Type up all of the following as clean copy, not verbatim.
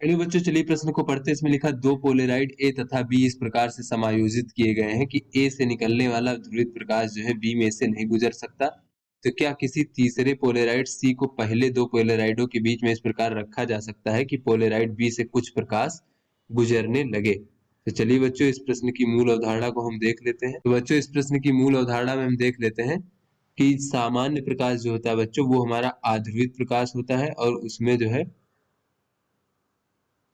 चलिए बच्चों, चलिए प्रश्न को पढ़ते हैं। इसमें लिखा दो पोलेराइड ए तथा बी इस प्रकार से समायोजित किए गए हैं कि ए से निकलने वाला ध्रुवित प्रकाश जो है बी में से नहीं गुजर सकता। तो क्या किसी तीसरे पोलेराइड सी को पहले दो पोलेराइडों के बीच में इस प्रकार रखा जा सकता है कि पोलेराइड बी से कुछ प्रकाश गुजरने लगे। तो चलिए बच्चों, इस प्रश्न की मूल अवधारणा को हम देख लेते हैं। तो बच्चों, इस प्रश्न की मूल अवधारणा में हम देख लेते हैं कि सामान्य प्रकाश जो होता है बच्चों, वो हमारा आध्रुवित प्रकाश होता है और उसमें जो है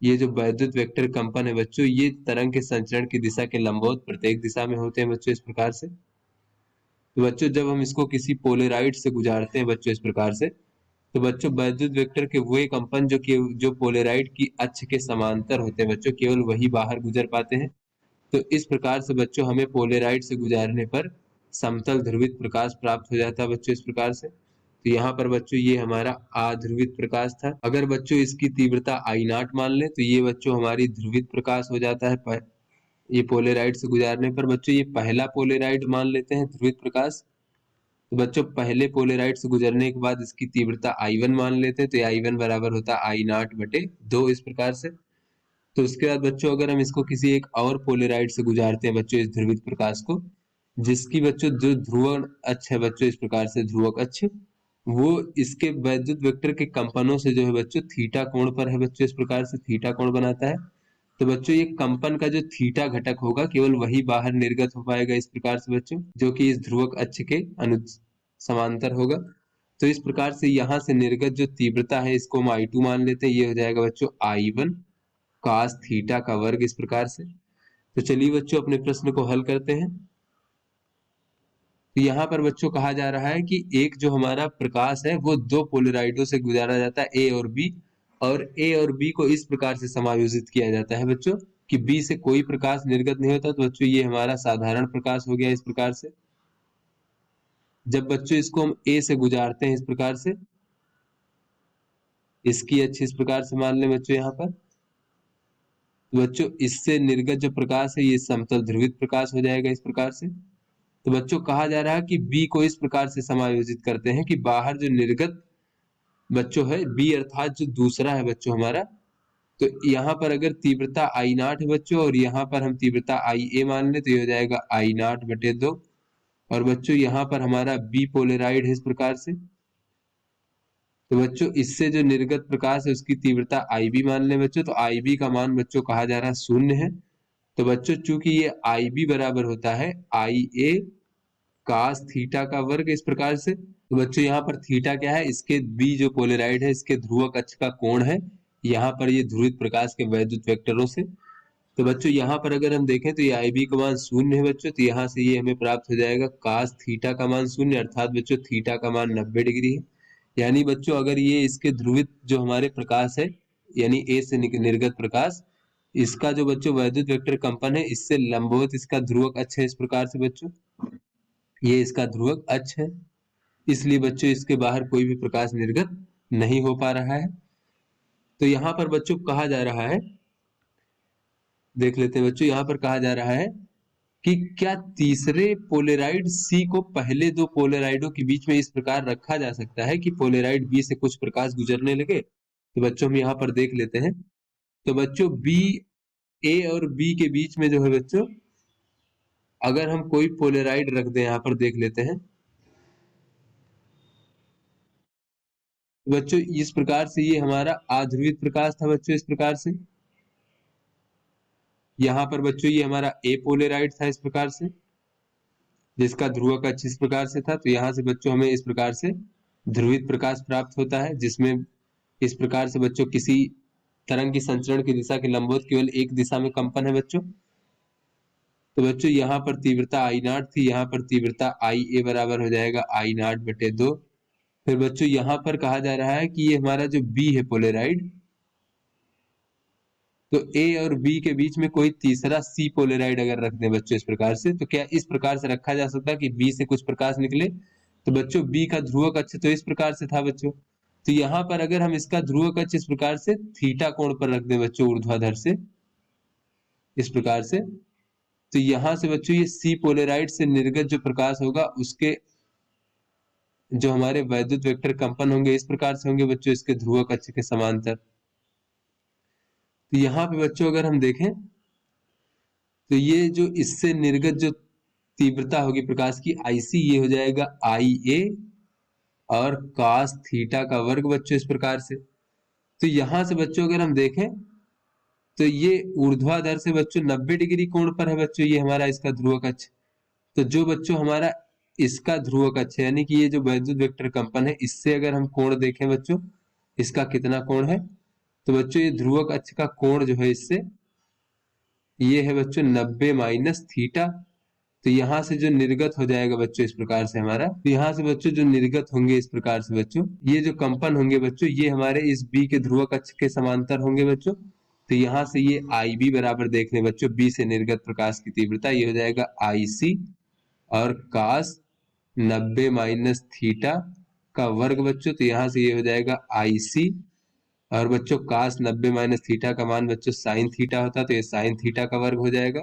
ये जो वैद्युत वेक्टर कंपन है बच्चों, ये तरंग के संचरण की दिशा के लंबवत प्रत्येक दिशा में होते हैं बच्चों इस प्रकार से। तो बच्चों, जब हम इसको किसी पोलेराइड से गुजारते हैं बच्चों इस प्रकार से, तो बच्चों वैद्युत वेक्टर के वे कंपन जो पोलेराइड की अक्ष के समांतर होते हैं बच्चों, केवल वही बाहर गुजर पाते हैं। तो इस प्रकार से बच्चों हमें पोलेराइड से गुजारने पर समतल ध्रुवित प्रकाश प्राप्त हो जाता है बच्चों इस प्रकार से। तो यहाँ पर बच्चों ये हमारा अध्रुवित प्रकाश था। अगर बच्चों इसकी तीव्रता आई नॉट मान ले तो ये बच्चों हमारी ध्रुवित प्रकाश हो जाता है। ये पोलेराइड से गुजारने पर बच्चों ये पहला पोलेराइड मान लेते हैं ध्रुवित प्रकाश। तो बच्चों पहले पोलेराइड से गुजरने के बाद इसकी तीव्रता I1 मान लेते हैं। तो ये I1 बराबर होता है I0/2 इस प्रकार से। तो उसके बाद बच्चों अगर हम इसको किसी एक और पोलेराइड से गुजारते हैं बच्चों इस ध्रुवित प्रकाश को, जिसकी बच्चों जो ध्रुवण अक्ष है बच्चों इस प्रकार से ध्रुवक अक्ष, वो इसके वैद्युत वेक्टर के कंपनों से जो है बच्चों थीटा कोण पर है बच्चों इस प्रकार से थीटा कोण बनाता है। तो बच्चों ये कंपन का जो थीटा घटक होगा केवल वही बाहर निर्गत हो पाएगा इस प्रकार से बच्चों, जो कि इस ध्रुवक अक्ष के अनु समांतर होगा। तो इस प्रकार से यहाँ से निर्गत जो तीव्रता है इसको हम I2 मान लेते हैं। ये हो जाएगा बच्चों I1 cos थीटा का वर्ग इस प्रकार से। तो चलिए बच्चों अपने प्रश्न को हल करते हैं। तो यहाँ पर बच्चों कहा जा रहा है कि एक जो हमारा प्रकाश है वो दो पोलराइडों से गुजारा जाता है ए और बी, और ए और बी को इस प्रकार से समायोजित किया जाता है बच्चों कि बी से कोई प्रकाश निर्गत नहीं होता। तो बच्चों ये हमारा साधारण प्रकाश हो गया इस प्रकार से। जब बच्चों इसको हम ए से गुजारते हैं इस प्रकार से, इसकी अच्छी इस प्रकार से मान लें बच्चों यहाँ पर, तो बच्चों इससे निर्गत जो प्रकाश है ये समतल ध्रुवित प्रकाश हो जाएगा इस प्रकार से। तो बच्चों कहा जा रहा है कि बी को इस प्रकार से समायोजित करते हैं कि बाहर जो निर्गत बच्चों है बी अर्थात जो दूसरा है बच्चों हमारा, तो यहाँ पर अगर तीव्रता I0 है बच्चों और यहाँ पर हम तीव्रता IA मान ले तो ये हो जाएगा I0/2। और बच्चों यहाँ पर हमारा बी पोलेराइड है इस प्रकार से। तो बच्चों इससे जो निर्गत प्रकाश है उसकी तीव्रता IB मान लें बच्चों, तो IB का मान बच्चों कहा जा रहा है 0 है। तो बच्चों चूंकि ये IB बराबर होता है IA cos थीटा का वर्ग इस प्रकार से। तो बच्चों यहाँ पर थीटा क्या है, इसके बी जो पोलेराइड है इसके ध्रुवक अक्ष का कोण है यहाँ पर ये ध्रुवित प्रकाश के वैद्युत वेक्टरों से। तो बच्चों यहाँ पर अगर हम देखें तो ये IB का मान 0 है बच्चों, तो यहाँ से ये हमें प्राप्त हो जाएगा cos थीटा का मान 0, अर्थात बच्चों थीटा का मान 90 डिग्री है। यानी बच्चों अगर ये इसके ध्रुवित जो हमारे प्रकाश है यानी ए से निर्गत प्रकाश, इसका जो बच्चों वैद्युत वेक्टर कंपन है इससे लंबवत इसका ध्रुवक अक्ष है इस प्रकार से बच्चों, ये इसका ध्रुवक अक्ष है, इसलिए बच्चों इसके बाहर कोई भी प्रकाश निर्गत नहीं हो पा रहा है। तो यहाँ पर बच्चों कहा जा रहा है, देख लेते हैं बच्चों, यहाँ पर कहा जा रहा है कि क्या तीसरे पोलेराइड सी को पहले दो पोलेराइडों के बीच में इस प्रकार रखा जा सकता है कि पोलेराइड बी से कुछ प्रकाश गुजरने लगे। तो बच्चों हम यहाँ पर देख लेते हैं। तो बच्चों बी ए और बी के बीच में जो है बच्चों, अगर हम कोई पोलेराइड रख दें, यहाँ पर देख लेते हैं। तो बच्चों इस प्रकार से ये हमारा अध्रुवित प्रकाश था बच्चों इस प्रकार से। यहाँ पर बच्चों ये हमारा ए पोलेराइड था इस प्रकार से, जिसका ध्रुवक अक्ष इस प्रकार से था। तो यहाँ से बच्चों हमें इस प्रकार से ध्रुवित प्रकाश प्राप्त होता है, जिसमें इस प्रकार से बच्चों किसी तरंग की संचरण की दिशा के लंबवत केवल एक दिशा में कंपन है बच्चों। तो बच्चों यहाँ पर तीव्रता I0 थी, यहाँ पर तीव्रता IA बराबर हो जाएगा I0/2। फिर बच्चों यहाँ पर कहा जा रहा है कि ये हमारा जो बी है पोलेराइड, तो ए और बी के बीच में कोई तीसरा सी पोलेराइड अगर रख दें बच्चों इस प्रकार से, तो क्या इस प्रकार से रखा जा सकता है कि बी से कुछ प्रकाश निकले। तो बच्चों बी का ध्रुवक अक्ष तो इस प्रकार से था बच्चों, तो यहाँ पर अगर हम इसका ध्रुवक अक्ष इस प्रकार से थीटा कोण पर रख दें बच्चों ऊर्ध्वाधर से इस प्रकार से, तो यहाँ से बच्चों ये सी पोलेराइड से निर्गत जो प्रकाश होगा उसके जो हमारे वैद्युत वेक्टर कंपन होंगे इस प्रकार से होंगे बच्चों इसके ध्रुवक अक्ष के समांतर। तो यहाँ पे बच्चों अगर हम देखें तो ये जो इससे निर्गत जो तीव्रता होगी प्रकाश की IC, ये हो जाएगा IA और cos थीटा का वर्ग बच्चों इस प्रकार से। तो यहाँ से बच्चों अगर हम देखें तो ये ऊर्ध्वाधर से बच्चों 90 डिग्री कोण पर है बच्चों, ये हमारा इसका ध्रुवक अक्ष। तो जो बच्चों हमारा इसका ध्रुवक अक्ष है, यानी कि ये जो वैद्युत वेक्टर कंपन है, इससे अगर हम कोण देखें बच्चों, इसका कितना कोण है, तो बच्चों ये ध्रुवक अक्ष का कोण जो है इससे, ये है बच्चों 90 माइनस थीटा। तो यहाँ से जो निर्गत हो जाएगा बच्चों इस प्रकार से हमारा, तो यहाँ से बच्चों जो निर्गत होंगे इस प्रकार से बच्चों, ये जो कंपन होंगे बच्चों, ये हमारे इस बी के ध्रुवक अक्ष के समांतर होंगे बच्चों। तो यहाँ से ये IB बराबर देख लें बच्चों, बी से निर्गत प्रकाश की तीव्रता, ये हो जाएगा IC और cos 90 माइनस थीटा का वर्ग बच्चों। तो यहाँ से ये हो जाएगा IC और बच्चों cos 90 माइनस थीटा का मान बच्चों sin थीटा होता है, तो ये sin थीटा का वर्ग हो जाएगा।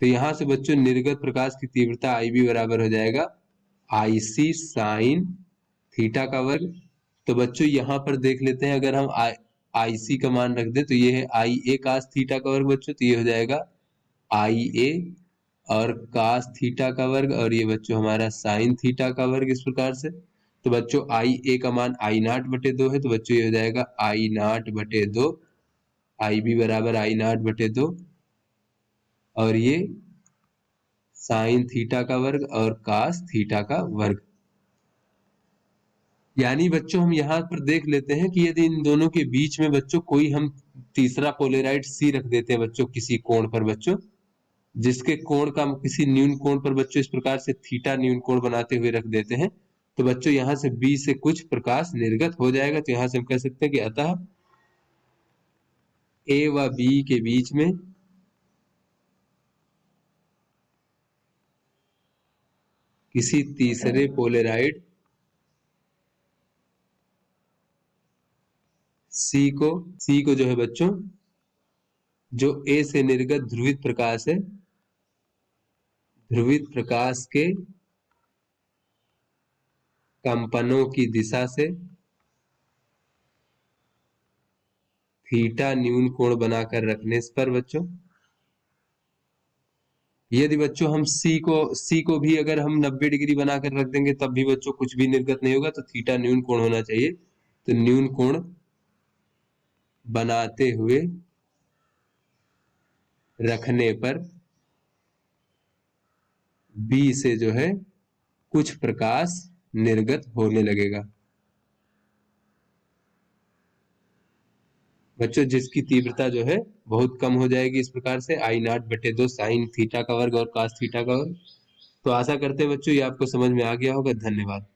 तो यहाँ से बच्चों निर्गत प्रकाश की तीव्रता IB बराबर हो जाएगा IC sin थीटा का वर्ग। तो बच्चों यहाँ पर देख लेते हैं, अगर हम IC का मान रख दे तो ये है IA cos थीटा का वर्ग बच्चों, तो ये हो जाएगा IA और cos थीटा का वर्ग, और ये बच्चों हमारा sin थीटा का वर्ग इस प्रकार से। तो बच्चों IA का मान I0/2 है, तो बच्चों ये हो जाएगा I0/2, IB बराबर I0/2 और ये sin थीटा का वर्ग और cos थीटा का वर्ग। यानी बच्चों हम यहाँ पर देख लेते हैं कि यदि इन दोनों के बीच में बच्चों कोई हम तीसरा पोलेराइड C रख देते हैं बच्चों किसी कोण पर बच्चों, जिसके कोण का किसी न्यून कोण पर बच्चों इस प्रकार से थीटा न्यून कोण बनाते हुए रख देते हैं, तो बच्चों यहाँ से B से कुछ प्रकाश निर्गत हो जाएगा। तो यहाँ से हम कह सकते हैं कि अतः A व B के बीच में किसी तीसरे पोलेराइड C को जो है बच्चों, जो A से निर्गत ध्रुवित प्रकाश है, ध्रुवित प्रकाश के कंपनों की दिशा से थीटा न्यून कोण बनाकर रखने पर बच्चों, यदि बच्चों हम C को भी अगर हम 90 डिग्री बनाकर रख देंगे तब भी बच्चों कुछ भी निर्गत नहीं होगा, तो थीटा न्यून कोण होना चाहिए। तो न्यून कोण बनाते हुए रखने पर B से जो है कुछ प्रकाश निर्गत होने लगेगा बच्चों, जिसकी तीव्रता जो है बहुत कम हो जाएगी इस प्रकार से I0/2 sin थीटा का वर्ग और cos थीटा का वर्ग। तो आशा करते हैं बच्चों ये आपको समझ में आ गया होगा। धन्यवाद।